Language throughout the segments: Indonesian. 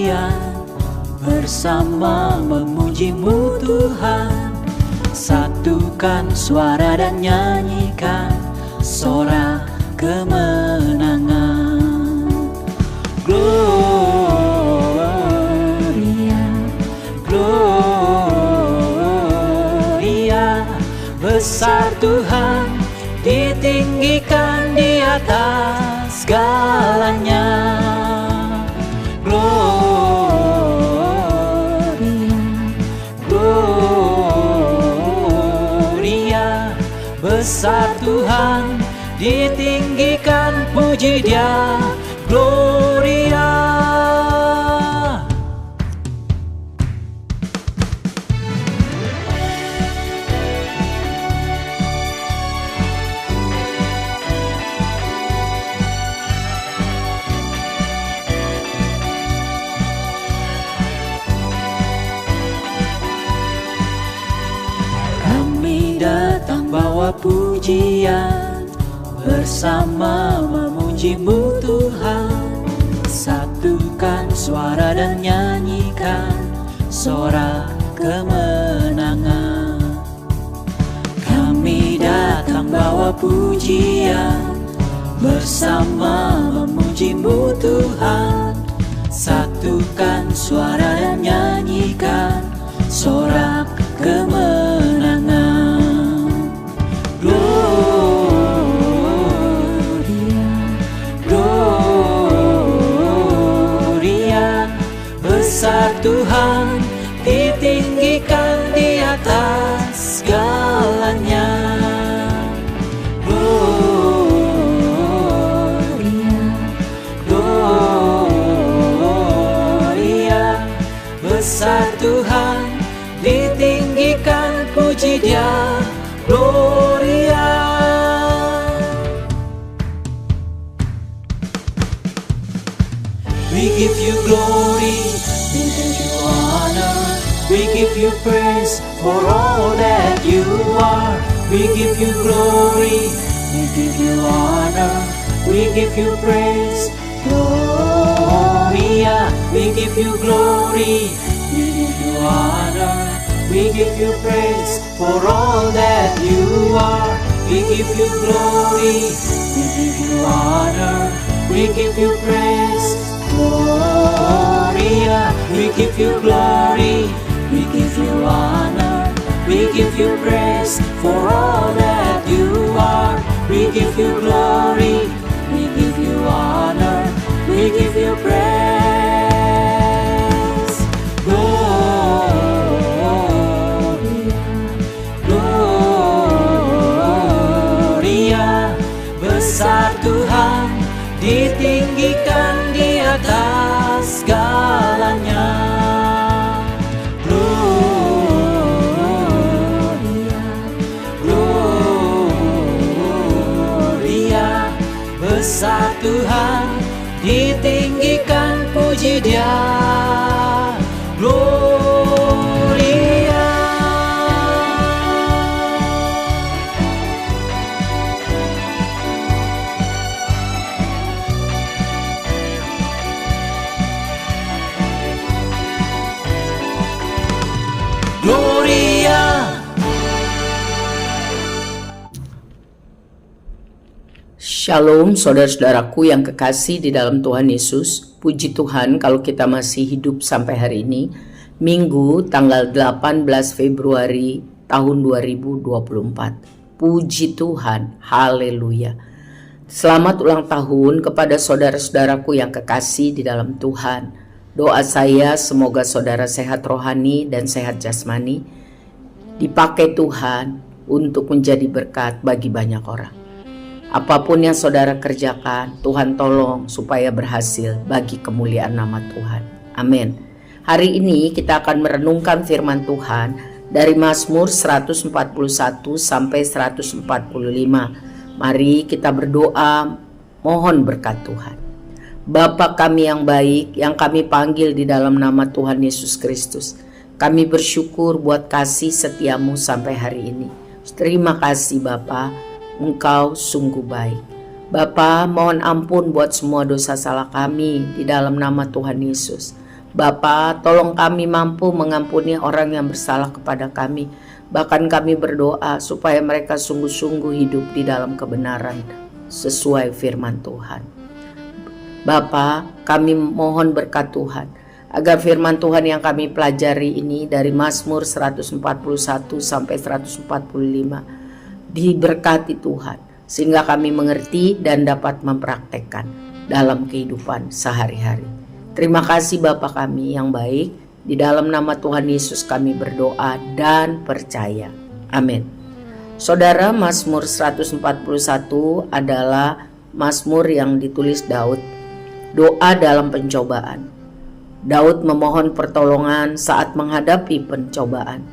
pujian, bersama memuji-Mu Tuhan. Satukan suara dan nyanyikan sorak kemenangan. Gloria, Gloria, besar Tuhan, ditinggikan di atas segalanya. Gloria, Gloria, besar Tuhan, ditinggikan, puji Dia. Gloria. Kami datang bawa pujian, bersama memuji-Mu Tuhan. Satukan suara dan nyanyikan sorak kemenangan. Kami datang bawa pujian, bersama memuji-Mu Tuhan. Satukan suara dan nyanyikan sorak kemenangan. Besar Tuhan, ditinggikan di atas segalanya. Gloria, Gloria, besar Tuhan, ditinggikan, puji Dia. Gloria. We give you glory, we give you honor, we give you praise for all that you are. We give you glory, we give you honor, we give you praise. Gloria, we give you glory, we give you honor, we give you praise for all that you are. We give you glory, we give you honor, we give you praise. Gloria, we give you glory, we give you honor, we give you praise for all that you are. We give you glory, we give you honor, we give you praise. Gloria, Gloria, besar Tuhan, ditinggikan di atas segalanya. Gloria, Gloria, besar Tuhan, ditinggikan, puji Dia. Gloria. Gloria. Shalom saudara-saudaraku yang kekasih di dalam Tuhan Yesus. Puji Tuhan kalau kita masih hidup sampai hari ini, Minggu tanggal 18 Februari tahun 2024. Puji Tuhan, haleluya. Selamat ulang tahun kepada saudara-saudaraku yang kekasih di dalam Tuhan. Doa saya semoga saudara sehat rohani dan sehat jasmani, dipakai Tuhan untuk menjadi berkat bagi banyak orang. Apapun yang saudara kerjakan, Tuhan tolong supaya berhasil bagi kemuliaan nama Tuhan. Amin. Hari ini kita akan merenungkan firman Tuhan dari Mazmur 141 sampai 145. Mari kita berdoa, mohon berkat Tuhan. Bapa kami yang baik, yang kami panggil di dalam nama Tuhan Yesus Kristus, kami bersyukur buat kasih setiamu sampai hari ini. Terima kasih Bapa, Engkau sungguh baik. Bapa, mohon ampun buat semua dosa salah kami di dalam nama Tuhan Yesus. Bapa, tolong kami mampu mengampuni orang yang bersalah kepada kami. Bahkan kami berdoa supaya mereka sungguh-sungguh hidup di dalam kebenaran sesuai firman Tuhan. Bapa, kami mohon berkat Tuhan agar firman Tuhan yang kami pelajari ini dari Mazmur 141 sampai 145 diberkati Tuhan, sehingga kami mengerti dan dapat mempraktekkan dalam kehidupan sehari-hari. Terima kasih Bapa kami yang baik, di dalam nama Tuhan Yesus kami berdoa dan percaya. Amin. Saudara, Mazmur 141 adalah Mazmur yang ditulis Daud, doa dalam pencobaan. Daud memohon pertolongan saat menghadapi pencobaan.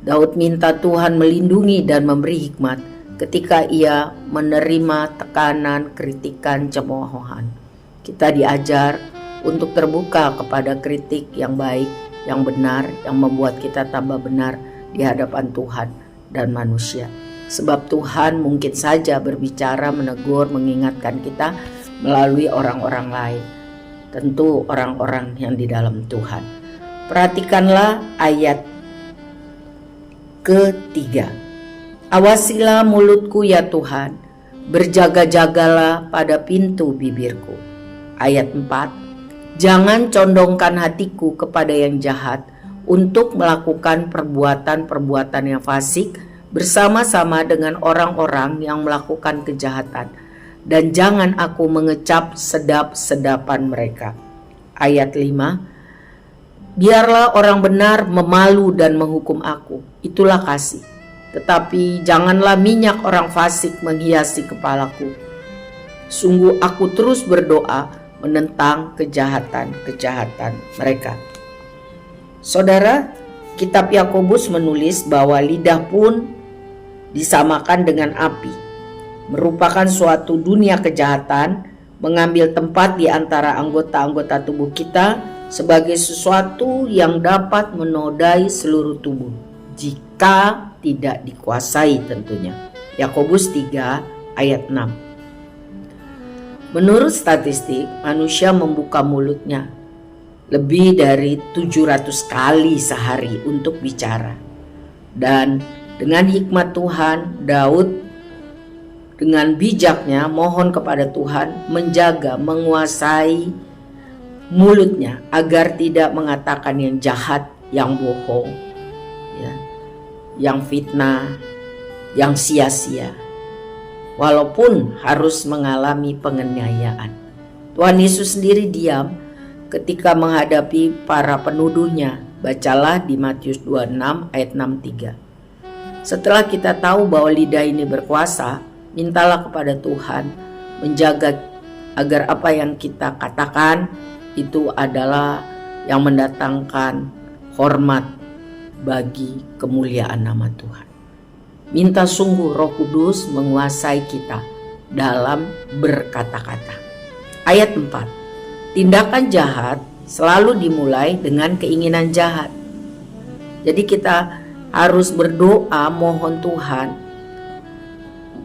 Daud minta Tuhan melindungi dan memberi hikmat ketika ia menerima tekanan, kritikan, cemoohan. Kita diajar untuk terbuka kepada kritik yang baik, yang benar, yang membuat kita tambah benar di hadapan Tuhan dan manusia. Sebab Tuhan mungkin saja berbicara, menegur, mengingatkan kita melalui orang-orang lain. Tentu orang-orang yang di dalam Tuhan. Perhatikanlah ayat ketiga. Awasilah mulutku ya Tuhan, berjaga-jagalah pada pintu bibirku. Ayat 4. Jangan condongkan hatiku kepada yang jahat untuk melakukan perbuatan-perbuatan yang fasik bersama-sama dengan orang-orang yang melakukan kejahatan, dan jangan aku mengecap sedap-sedapan mereka. Ayat 5. Biarlah orang benar memalu dan menghukum aku, itulah kasih. Tetapi janganlah minyak orang fasik menghiasi kepalaku. Sungguh aku terus berdoa menentang kejahatan-kejahatan mereka. Saudara, kitab Yakobus menulis bahwa lidah pun disamakan dengan api, merupakan suatu dunia kejahatan, mengambil tempat di antara anggota-anggota tubuh kita sebagai sesuatu yang dapat menodai seluruh tubuh jika tidak dikuasai tentunya. Yakobus 3 ayat 6. Menurut statistik, manusia membuka mulutnya lebih dari 700 kali sehari untuk bicara. Dan dengan hikmat Tuhan, Daud dengan bijaknya mohon kepada Tuhan menjaga, menguasai mulutnya agar tidak mengatakan yang jahat, yang bohong, ya, yang fitnah, yang sia-sia. Walaupun harus mengalami penganiayaan. Tuhan Yesus sendiri diam ketika menghadapi para penuduhnya. Bacalah di Matius 26 ayat 63. Setelah kita tahu bahwa lidah ini berkuasa, mintalah kepada Tuhan menjaga agar apa yang kita katakan itu adalah yang mendatangkan hormat bagi kemuliaan nama Tuhan. Minta sungguh Roh Kudus menguasai kita dalam berkata-kata. Ayat 4. Tindakan jahat selalu dimulai dengan keinginan jahat. Jadi kita harus berdoa mohon Tuhan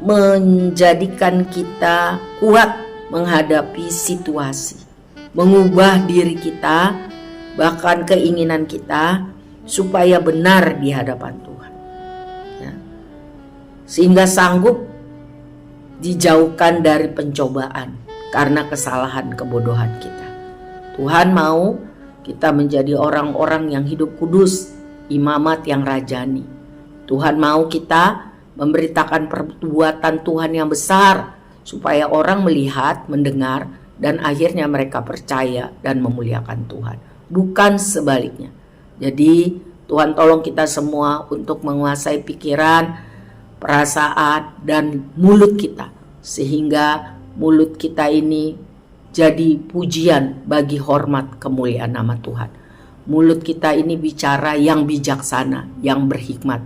menjadikan kita kuat menghadapi situasi, mengubah diri kita, bahkan keinginan kita supaya benar di hadapan Tuhan. Sehingga sanggup dijauhkan dari pencobaan karena kesalahan kebodohan kita. Tuhan mau kita menjadi orang-orang yang hidup kudus, imamat yang rajani. Tuhan mau kita memberitakan perbuatan Tuhan yang besar supaya orang melihat, mendengar, dan akhirnya mereka percaya dan memuliakan Tuhan. Bukan sebaliknya. Jadi Tuhan tolong kita semua untuk menguasai pikiran, perasaan, dan mulut kita, sehingga mulut kita ini jadi pujian bagi hormat kemuliaan nama Tuhan. Mulut kita ini bicara yang bijaksana, yang berhikmat.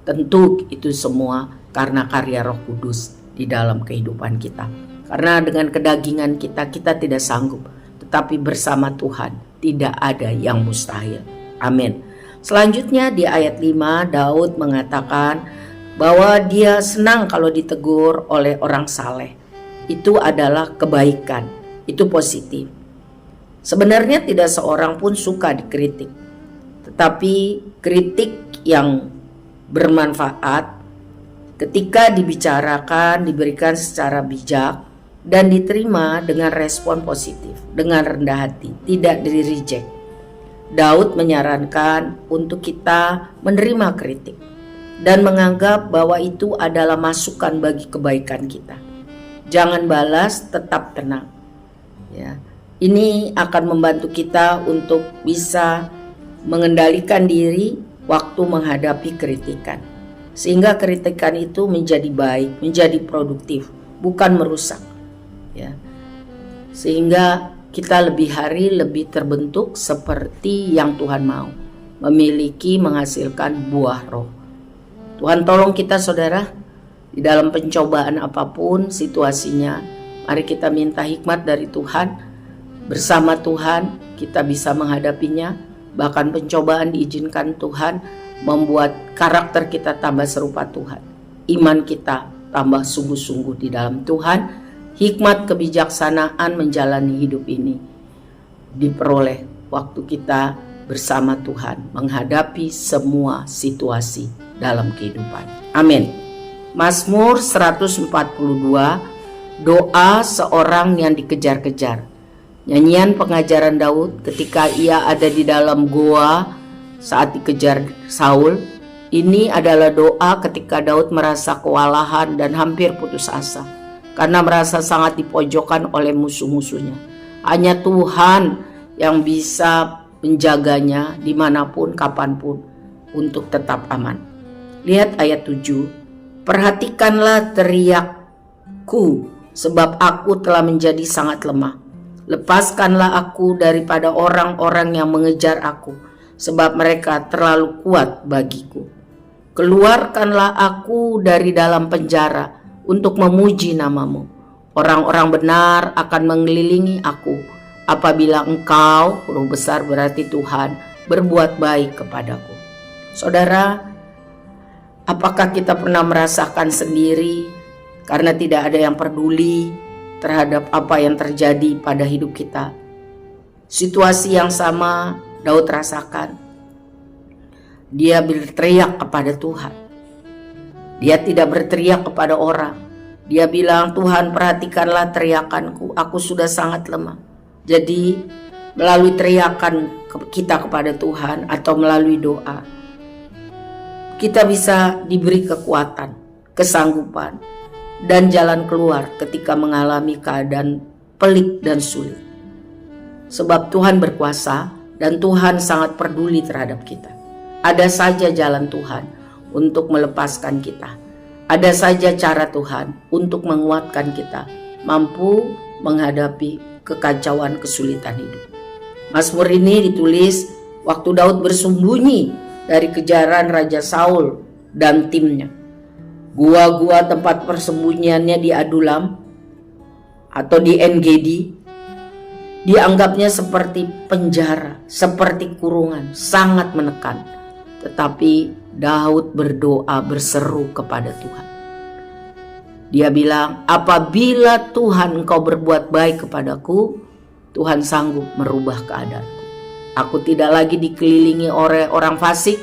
Tentu itu semua karena karya Roh Kudus di dalam kehidupan kita. Karena dengan kedagingan kita tidak sanggup, tetapi bersama Tuhan tidak ada yang mustahil. Amin. Selanjutnya di ayat 5 Daud mengatakan bahwa dia senang kalau ditegur oleh orang saleh. Itu adalah kebaikan, itu positif. Sebenarnya tidak seorang pun suka dikritik, tetapi kritik yang bermanfaat ketika dibicarakan, diberikan secara bijak, dan diterima dengan respon positif, dengan rendah hati, tidak di-reject. Daud menyarankan untuk kita menerima kritik dan menganggap bahwa itu adalah masukan bagi kebaikan kita. Jangan balas, tetap tenang. Ya, ini akan membantu kita untuk bisa mengendalikan diri waktu menghadapi kritikan, sehingga kritikan itu menjadi baik, menjadi produktif, bukan merusak. Ya, sehingga kita lebih hari lebih terbentuk seperti yang Tuhan mau, memiliki menghasilkan buah roh. Tuhan tolong kita saudara, di dalam pencobaan apapun situasinya, mari kita minta hikmat dari Tuhan. Bersama Tuhan kita bisa menghadapinya. Bahkan pencobaan diizinkan Tuhan membuat karakter kita tambah serupa Tuhan, iman kita tambah sungguh-sungguh di dalam Tuhan. Hikmat kebijaksanaan menjalani hidup ini diperoleh waktu kita bersama Tuhan menghadapi semua situasi dalam kehidupan. Amin. Mazmur 142, doa seorang yang dikejar-kejar. Nyanyian pengajaran Daud ketika ia ada di dalam goa saat dikejar Saul. Ini adalah doa ketika Daud merasa kewalahan dan hampir putus asa, karena merasa sangat dipojokkan oleh musuh-musuhnya. Hanya Tuhan yang bisa menjaganya dimanapun, kapanpun, untuk tetap aman. Lihat ayat 7. Perhatikanlah teriakku, sebab aku telah menjadi sangat lemah. Lepaskanlah aku daripada orang-orang yang mengejar aku, sebab mereka terlalu kuat bagiku. Keluarkanlah aku dari dalam penjara untuk memuji namamu. Orang-orang benar akan mengelilingi aku apabila engkau, huruf besar berarti Tuhan, berbuat baik kepadaku. Saudara, apakah kita pernah merasakan sendiri karena tidak ada yang peduli terhadap apa yang terjadi pada hidup kita? Situasi yang sama Daud rasakan. Dia berteriak kepada Tuhan. Dia tidak berteriak kepada orang. Dia bilang, Tuhan perhatikanlah teriakanku, aku sudah sangat lemah. Jadi melalui teriakan kita kepada Tuhan atau melalui doa, kita bisa diberi kekuatan, kesanggupan, dan jalan keluar ketika mengalami keadaan pelik dan sulit. Sebab Tuhan berkuasa dan Tuhan sangat peduli terhadap kita. Ada saja jalan Tuhan untuk melepaskan kita. Ada saja cara Tuhan untuk menguatkan kita, mampu menghadapi kekacauan kesulitan hidup. Mazmur ini ditulis waktu Daud bersembunyi dari kejaran Raja Saul dan timnya. Gua-gua tempat persembunyiannya di Adulam atau di En-Gedi dianggapnya seperti penjara, seperti kurungan, sangat menekan. Tetapi Daud berdoa, berseru kepada Tuhan. Dia bilang, apabila Tuhan engkau berbuat baik kepadaku, Tuhan sanggup merubah keadaanku. Aku tidak lagi dikelilingi oleh orang fasik,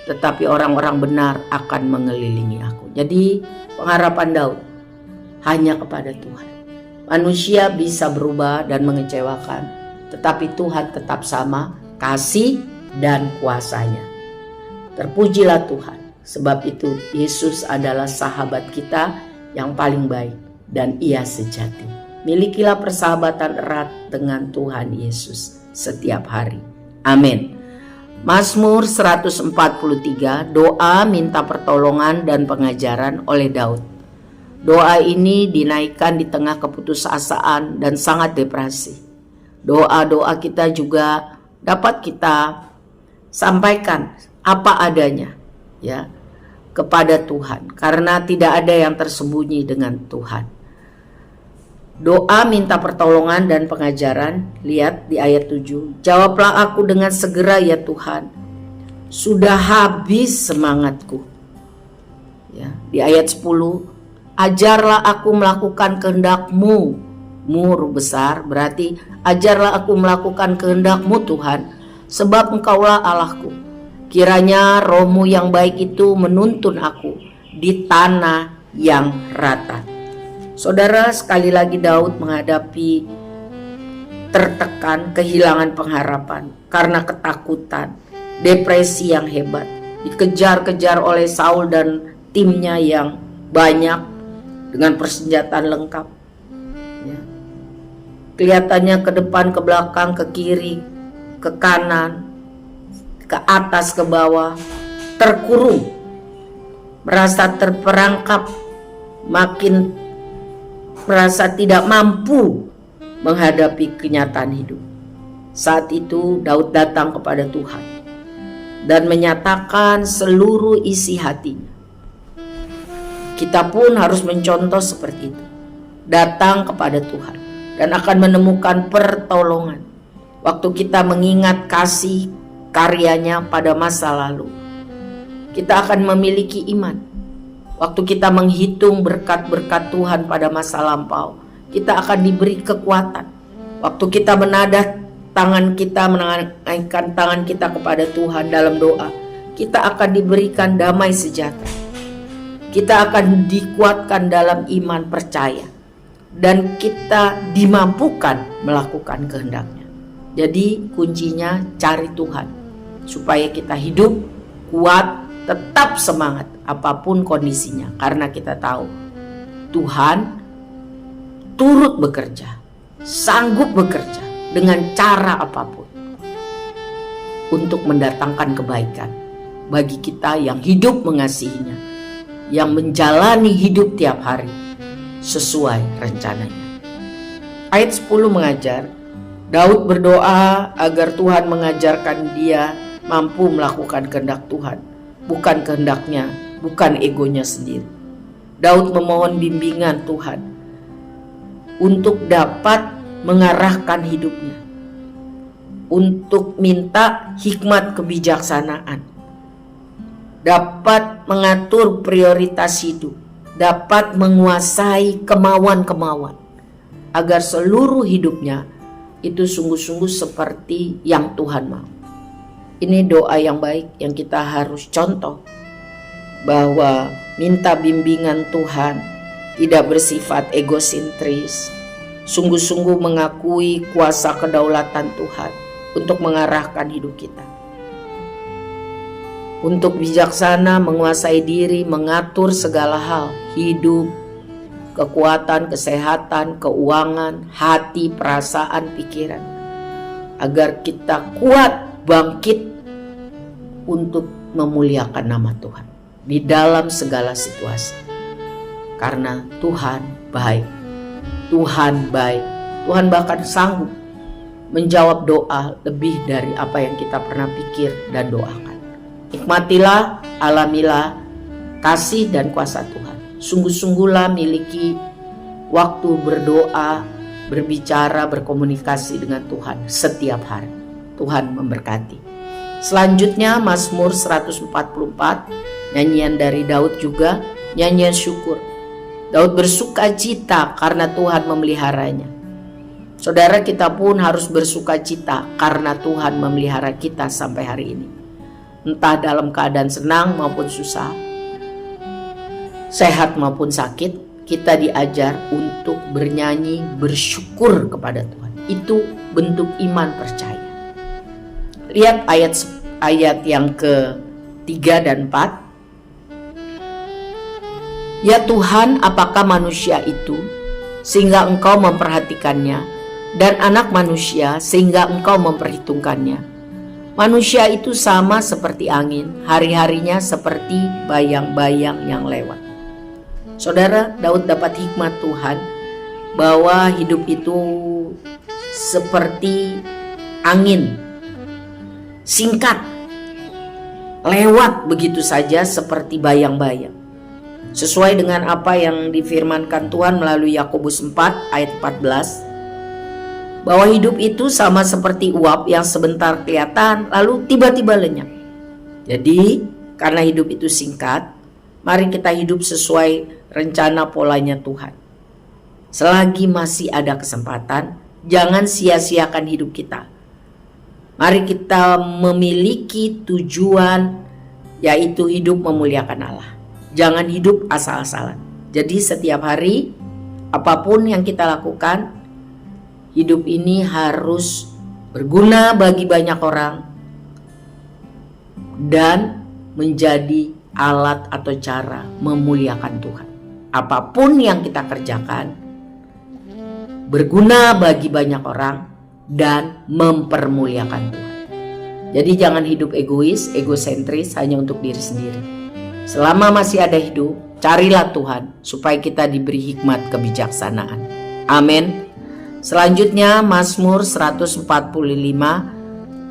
tetapi orang-orang benar akan mengelilingi aku. Jadi pengharapan Daud hanya kepada Tuhan. Manusia bisa berubah dan mengecewakan, tetapi Tuhan tetap sama, kasih dan kuasanya. Terpujilah Tuhan, sebab itu Yesus adalah sahabat kita yang paling baik dan ia sejati. Milikilah persahabatan erat dengan Tuhan Yesus setiap hari. Amin. Mazmur 143, doa minta pertolongan dan pengajaran oleh Daud. Doa ini dinaikkan di tengah keputusasaan dan sangat depresi. Doa-doa kita juga dapat kita sampaikan apa adanya ya kepada Tuhan, karena tidak ada yang tersembunyi dengan Tuhan. Doa minta pertolongan dan pengajaran, lihat di ayat 7. Jawablah aku dengan segera ya Tuhan, sudah habis semangatku. Ya, di ayat 10, ajarlah aku melakukan kehendak-Mu besar, berarti ajarlah aku melakukan kehendak-Mu Tuhan, sebab Engkaulah Allahku. Kiranya Roh-Mu yang baik itu menuntun aku di tanah yang rata. Saudara, sekali lagi Daud menghadapi tertekan, kehilangan pengharapan karena ketakutan, depresi yang hebat, dikejar-kejar oleh Saul dan timnya yang banyak dengan persenjataan lengkap. Ya. Kelihatannya ke depan, ke belakang, ke kiri, ke kanan, ke atas, ke bawah, terkurung, merasa terperangkap, makin merasa tidak mampu menghadapi kenyataan hidup. Saat itu Daud datang kepada Tuhan dan menyatakan seluruh isi hatinya. Kita pun harus mencontoh seperti itu. Datang kepada Tuhan dan akan menemukan pertolongan. Waktu kita mengingat kasih karyanya pada masa lalu, kita akan memiliki iman. Waktu kita menghitung berkat-berkat Tuhan pada masa lampau, kita akan diberi kekuatan. Waktu kita menadah tangan kita, menaikkan tangan kita kepada Tuhan dalam doa, kita akan diberikan damai sejahtera. Kita akan dikuatkan dalam iman percaya, dan kita dimampukan melakukan kehendak-Nya. Jadi kuncinya cari Tuhan, supaya kita hidup kuat, tetap semangat apapun kondisinya, karena kita tahu Tuhan turut bekerja, sanggup bekerja dengan cara apapun untuk mendatangkan kebaikan bagi kita yang hidup mengasihinya, yang menjalani hidup tiap hari sesuai rencananya. Ayat 10 mengajar, Daud berdoa agar Tuhan mengajarkan dia mampu melakukan kehendak Tuhan, bukan kehendaknya, bukan egonya sendiri. Daud memohon bimbingan Tuhan untuk dapat mengarahkan hidupnya, untuk minta hikmat kebijaksanaan, dapat mengatur prioritas hidup, dapat menguasai kemauan-kemauan, agar seluruh hidupnya itu sungguh-sungguh seperti yang Tuhan mau. Ini doa yang baik yang kita harus contoh, bahwa minta bimbingan Tuhan tidak bersifat egosentris, sungguh-sungguh mengakui kuasa kedaulatan Tuhan untuk mengarahkan hidup kita. Untuk bijaksana menguasai diri, mengatur segala hal, hidup, kekuatan, kesehatan, keuangan, hati, perasaan, pikiran, agar kita kuat bangkit untuk memuliakan nama Tuhan di dalam segala situasi. Karena Tuhan baik, Tuhan baik, Tuhan bahkan sanggup menjawab doa lebih dari apa yang kita pernah pikir dan doakan. Nikmatilah, alamilah kasih dan kuasa Tuhan. Sungguh-sungguhlah miliki waktu berdoa, berbicara, berkomunikasi dengan Tuhan setiap hari. Tuhan memberkati. Selanjutnya Mazmur 144, nyanyian dari Daud juga, nyanyian syukur. Daud bersuka cita karena Tuhan memeliharanya. Saudara, kita pun harus bersuka cita karena Tuhan memelihara kita sampai hari ini. Entah dalam keadaan senang maupun susah, sehat maupun sakit, kita diajar untuk bernyanyi, bersyukur kepada Tuhan. Itu bentuk iman percaya. Lihat ayat yang ke-3 dan 4. Ya Tuhan, apakah manusia itu sehingga Engkau memperhatikannya, dan anak manusia sehingga Engkau memperhitungkannya? Manusia itu sama seperti angin, hari-harinya seperti bayang-bayang yang lewat. Saudara, Daud dapat hikmat Tuhan bahwa hidup itu seperti angin, singkat, lewat begitu saja seperti bayang-bayang. Sesuai dengan apa yang difirmankan Tuhan melalui Yakobus 4 ayat 14, bahwa hidup itu sama seperti uap yang sebentar kelihatan lalu tiba-tiba lenyap. Jadi karena hidup itu singkat, mari kita hidup sesuai rencana polanya Tuhan. Selagi masih ada kesempatan, jangan sia-siakan hidup kita. Mari kita memiliki tujuan, yaitu hidup memuliakan Allah. Jangan hidup asal-asalan. Jadi setiap hari, apapun yang kita lakukan, hidup ini harus berguna bagi banyak orang dan menjadi alat atau cara memuliakan Tuhan. Apapun yang kita kerjakan, berguna bagi banyak orang dan mempermuliakan Tuhan. Jadi jangan hidup egois, egosentris hanya untuk diri sendiri. Selama masih ada hidup, carilah Tuhan supaya kita diberi hikmat kebijaksanaan. Amin. Selanjutnya Mazmur 145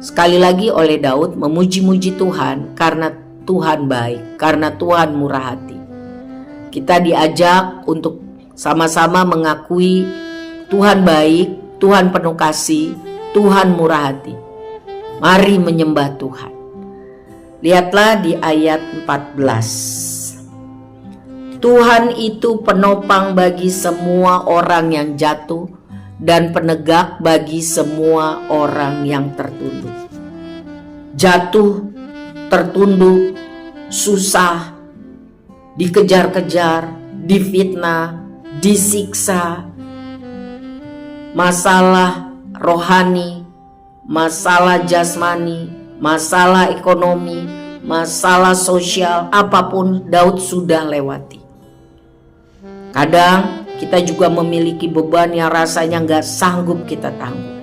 sekali lagi oleh Daud memuji-muji Tuhan karena Tuhan baik, karena Tuhan murah hati. Kita diajak untuk sama-sama mengakui Tuhan baik, Tuhan penuh kasih, Tuhan murah hati. Mari menyembah Tuhan. Lihatlah di ayat 14. Tuhan itu penopang bagi semua orang yang jatuh dan penegak bagi semua orang yang tertunduk. Jatuh, tertunduk, susah, dikejar-kejar, difitnah, disiksa, masalah rohani, masalah jasmani, masalah ekonomi, masalah sosial, apapun Daud sudah lewati. Kadang kita juga memiliki beban yang rasanya gak sanggup kita tanggung.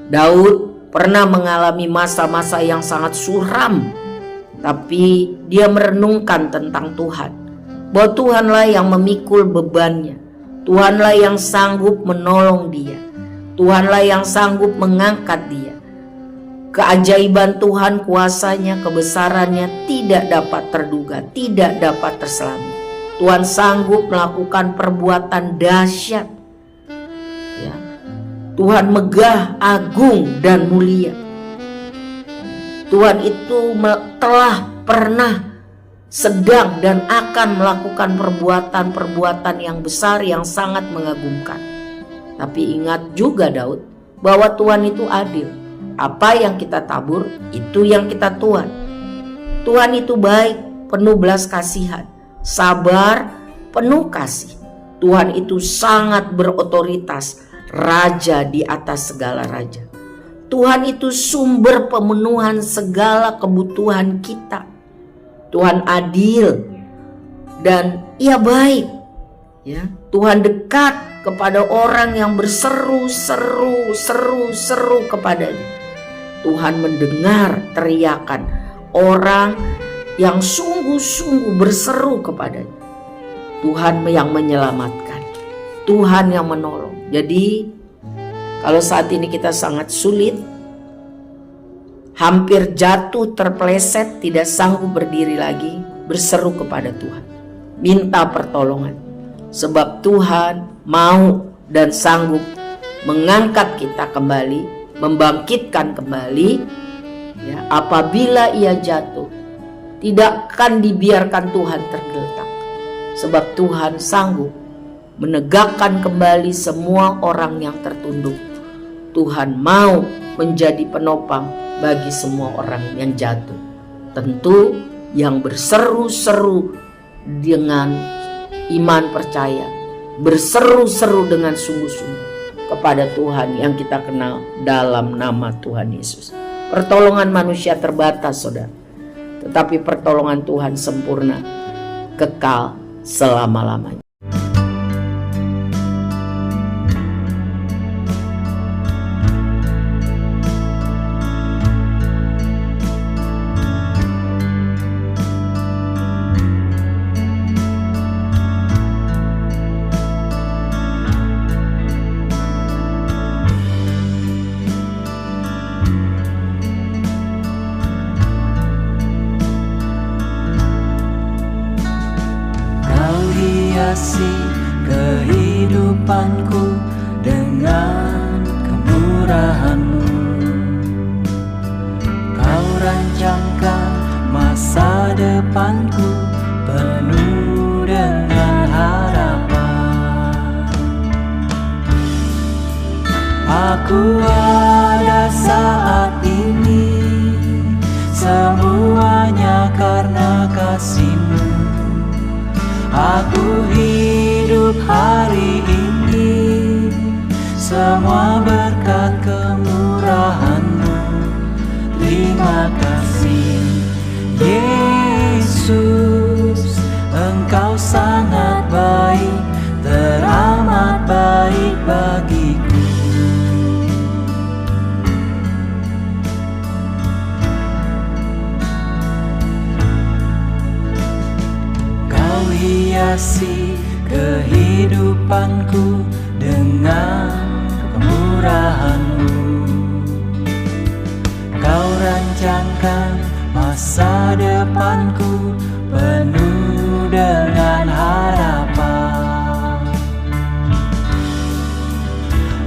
Daud pernah mengalami masa-masa yang sangat suram, tapi dia merenungkan tentang Tuhan, bahwa Tuhanlah yang memikul bebannya, Tuhanlah yang sanggup menolong dia, Tuhanlah yang sanggup mengangkat dia. Keajaiban Tuhan, kuasanya, kebesarannya tidak dapat terduga, tidak dapat terselami. Tuhan sanggup melakukan perbuatan dahsyat. Ya. Tuhan megah, agung, dan mulia. Tuhan itu telah pernah sedang dan akan melakukan perbuatan-perbuatan yang besar yang sangat mengagumkan. Tapi ingat juga Daud bahwa Tuhan itu adil. Apa yang kita tabur, itu yang kita tuai. Tuhan itu baik, penuh belas kasihan, sabar, penuh kasih. Tuhan itu sangat berotoritas, raja di atas segala raja. Tuhan itu sumber pemenuhan segala kebutuhan kita. Tuhan adil dan Ia baik. Ya, Tuhan dekat kepada orang yang berseru-seru kepadanya. Tuhan mendengar teriakan orang yang sungguh-sungguh berseru kepadanya. Tuhan yang menyelamatkan, Tuhan yang menolong. Jadi kalau saat ini kita sangat sulit, hampir jatuh, terpeleset, tidak sanggup berdiri lagi, berseru kepada Tuhan, minta pertolongan. Sebab Tuhan mau dan sanggup mengangkat kita kembali, membangkitkan kembali. Ya, apabila ia jatuh, tidak akan dibiarkan Tuhan tergeletak. Sebab Tuhan sanggup menegakkan kembali semua orang yang tertunduk. Tuhan mau menjadi penopang bagi semua orang yang jatuh. Tentu yang berseru-seru dengan iman percaya, berseru-seru dengan sungguh-sungguh kepada Tuhan yang kita kenal dalam nama Tuhan Yesus. Pertolongan manusia terbatas, saudara, tetapi pertolongan Tuhan sempurna, kekal selama-lamanya. Hiasi kehidupanku dengan kemurahan-Mu. Kau rancangkan masa depanku penuh dengan harapan. Aku ada saat ini, semuanya karena kasih-Mu. Aku hidup hari ini, semua berkat kemurahan-Mu. Terima kasih Yesus, Engkau sangat baik, teramat baik bagiku. Kau hiasi kehidupanku dengan kemurahan-Mu. Kau rancangkan masa depanku penuh dengan harapan.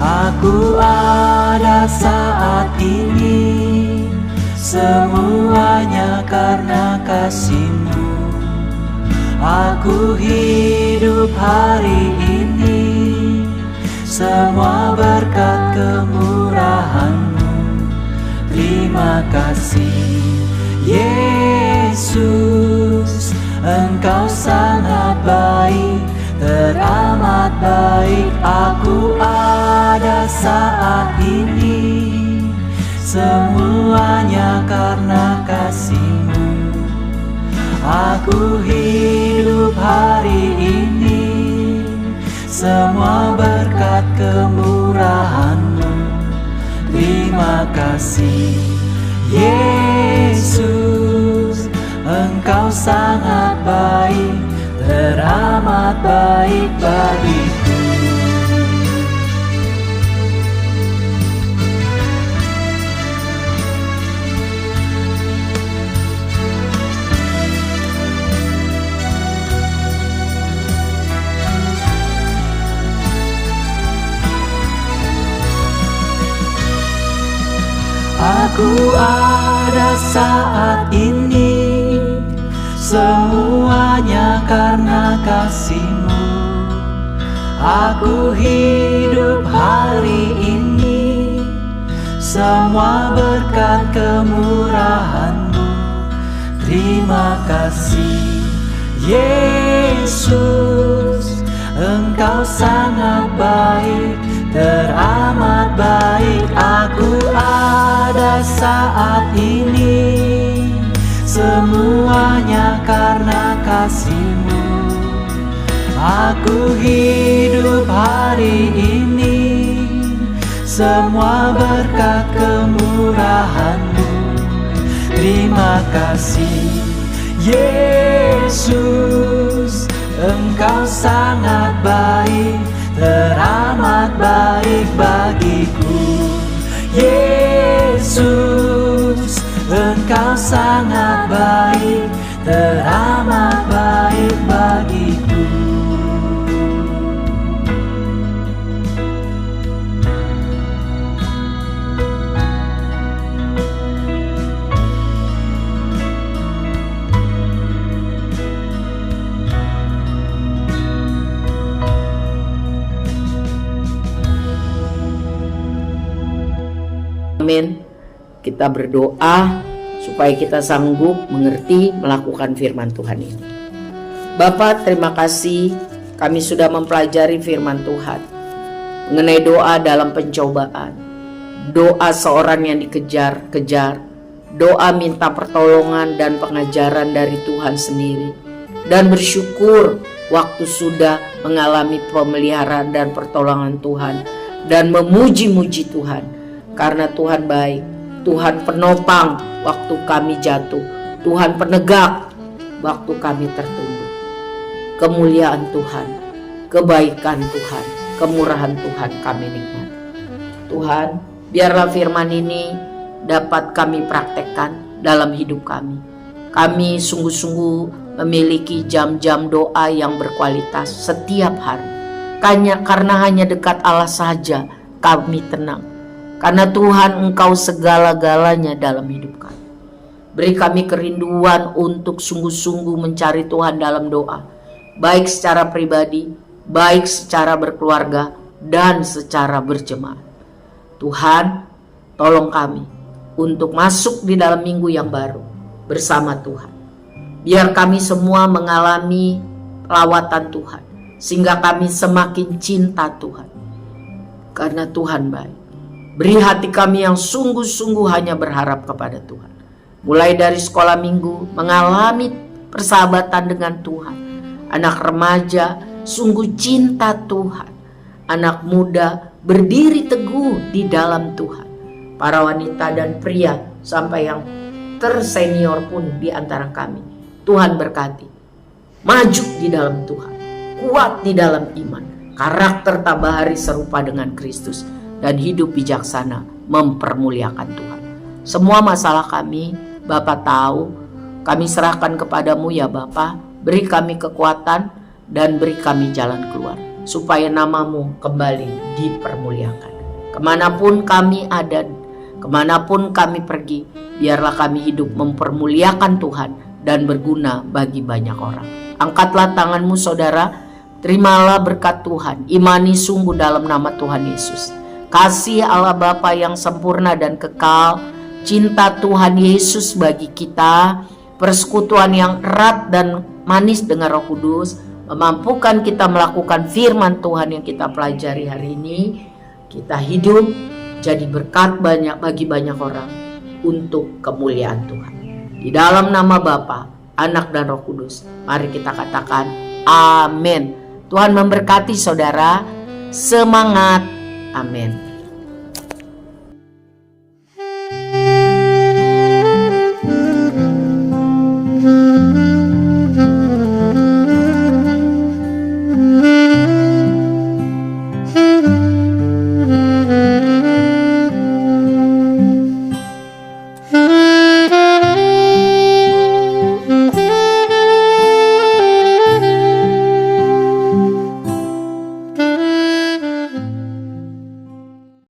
Aku ada saat ini, semuanya karena kasih-Mu. Aku hidup hari ini, semua berkat kemurahan-Mu. Terima kasih Yesus, Engkau sangat baik, teramat baik. Aku ada saat ini, semuanya karena kasih-Mu. Aku hidup hari ini, semua berkat kemurahan-Mu. Terima kasih Yesus, Engkau sangat baik, teramat baik bagiku. Aku ada saat ini, semuanya karena kasih-Mu. Aku hidup hari ini, semua berkat kemurahan-Mu. Terima kasih Yesus, Engkau sangat baik, teramat baik. Aku ada saat ini, semuanya karena kasih-Mu. Aku hidup hari ini, semua berkat kemurahan-Mu. Terima kasih Yesus, Engkau sangat baik, teramat baik bagiku. Yesus, Engkau sangat baik, teramat baik bagiku. Amin. Kita berdoa supaya kita sanggup mengerti melakukan firman Tuhan ini. Bapa, terima kasih kami sudah mempelajari firman Tuhan mengenai doa dalam pencobaan, doa seorang yang dikejar-kejar, doa minta pertolongan dan pengajaran dari Tuhan sendiri, dan bersyukur waktu sudah mengalami pemeliharaan dan pertolongan Tuhan, dan memuji-muji Tuhan karena Tuhan baik, Tuhan penopang waktu kami jatuh, Tuhan penegak waktu kami tertunduk. Kemuliaan Tuhan, kebaikan Tuhan, kemurahan Tuhan kami nikmati. Tuhan, biarlah firman ini dapat kami praktekkan dalam hidup kami. Kami sungguh-sungguh memiliki jam-jam doa yang berkualitas setiap hari. Karena hanya dekat Allah saja kami tenang. Karena Tuhan, Engkau segala-galanya dalam hidup kami. Beri kami kerinduan untuk sungguh-sungguh mencari Tuhan dalam doa, baik secara pribadi, baik secara berkeluarga, dan secara berjemaat. Tuhan, tolong kami untuk masuk di dalam minggu yang baru bersama Tuhan. Biar kami semua mengalami lawatan Tuhan, sehingga kami semakin cinta Tuhan. Karena Tuhan baik. Beri hati kami yang sungguh-sungguh hanya berharap kepada Tuhan. Mulai dari sekolah minggu, mengalami persahabatan dengan Tuhan. Anak remaja sungguh cinta Tuhan. Anak muda berdiri teguh di dalam Tuhan. Para wanita dan pria sampai yang tersenior pun di antara kami, Tuhan berkati. Maju di dalam Tuhan, kuat di dalam iman, karakter tambah hari serupa dengan Kristus, dan hidup bijaksana mempermuliakan Tuhan. Semua masalah kami, Bapa tahu, kami serahkan kepadamu ya Bapa. Beri kami kekuatan dan beri kami jalan keluar, supaya namamu kembali dipermuliakan. Kemanapun kami ada, kemanapun kami pergi, biarlah kami hidup mempermuliakan Tuhan dan berguna bagi banyak orang. Angkatlah tanganmu saudara, terimalah berkat Tuhan, imani sungguh dalam nama Tuhan Yesus. Kasih Allah Bapa yang sempurna dan kekal, cinta Tuhan Yesus bagi kita, persekutuan yang erat dan manis dengan Roh Kudus, memampukan kita melakukan firman Tuhan yang kita pelajari hari ini. Kita hidup jadi berkat banyak bagi banyak orang untuk kemuliaan Tuhan. Di dalam nama Bapa, Anak dan Roh Kudus, mari kita katakan amin. Tuhan memberkati saudara. Semangat. Amin.